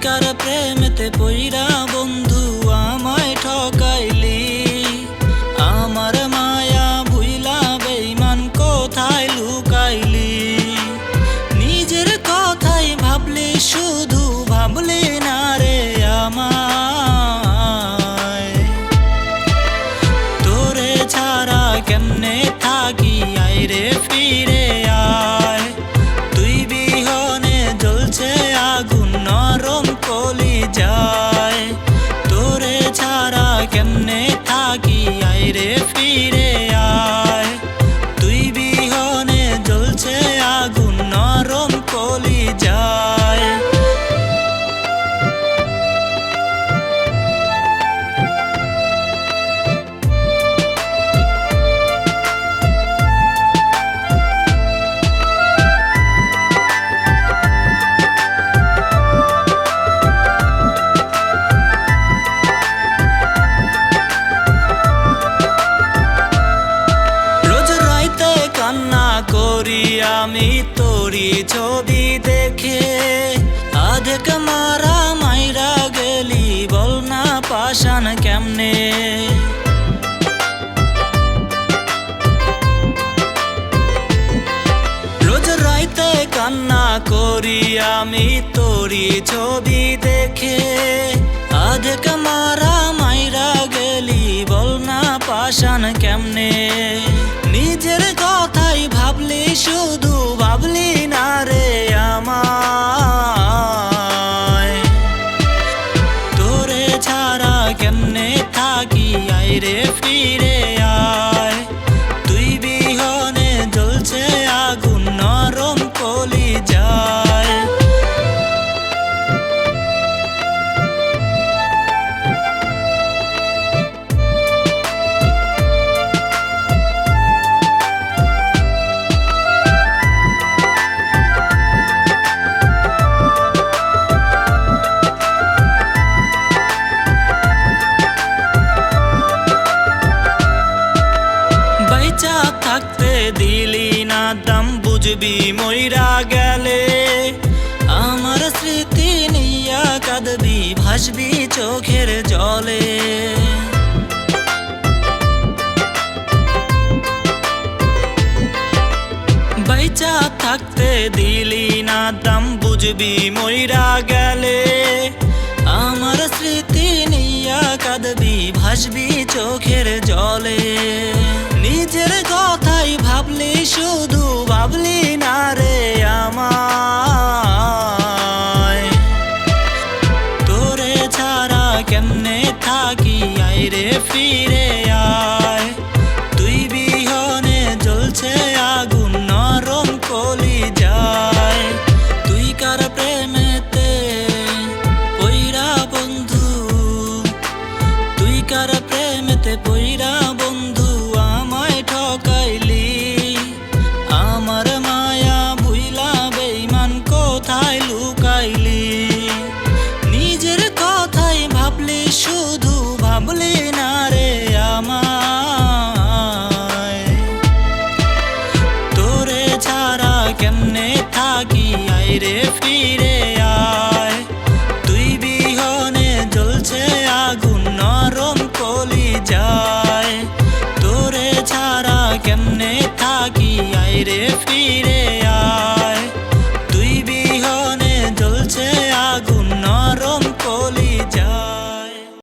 কার প্রেমেতে পইরা বন্ধু আমায় ঠকাইলি। আমার মায়া ভুইলা বেঈমান কোথায় লুকাইলি। নিজের কথাই ভাবলি শুধু ভাবলি না রে আমায়। তোরে ছাড়া কেমনে থাকি আইরে ফিরে আয়। তুই বিহনে জ্বলছে আগুন নরম কলি যায়। তোরে ছাড়া কেমনে থাকি আইরে ফিরে আয়। তুই বিহনে জ্বলছে আগুন নরম কলি যায়। কান্না করি আমি তোরি ছবি দেখে। আধেক মারা মাইরা গেলি বল না পাশান কেমনে। রোজ রাইতে কান্না করি আমি তোরি ছবি দেখে। আধেক মারা মাইরা গেলি বল না পাশান কেমনে। নিজের কথাই ভাবলি শুধু ভাবলি না রে আমায়। তোরে ছাড়া কেমনে থাকি আইরে ফিরে আয়। তুই বিহনে জ্বলছে আগুন নরম কলি যায়। থাকতে দিলি না দাম বুঝবি মইরা গেলে। আমার স্মৃতি নিয়া কাঁদবি ভাসবি চোখের জলে। বাইচা থাকতে দিলি না দাম বুঝবি মইরা গেলে। আমার স্মৃতি নিয়া কাঁদবি ভাসবি চোখের জলে। নিজের কথাই ভাবলি শুধু ভাবলি না রে আমায়। তোরে ছাড়া কেমনে থাকি আইরে ফিরে আয়। তুই বিহনে জ্বলছে আগুন নরম কলি যায়। তুই কার প্রেমেতে পইরা বন্ধু। তুই কার প্রেমেতে পইরা বন্ধু আমায় ঠকাইলি। আমার মায়া ভুইলা বেঈমান কোথায় লুকাইলি। নিজের কথাই ভাবলি শুধু ভাবলি না রে আমায়। তোরে ছাড়া কেমনে থাকি আইরে ফিরে আয়। তুই বিহনে জ্বলছে আগুন নরম কলি যায়। তোরে ছাড়া কেমনে থাকি আইরে ফিরে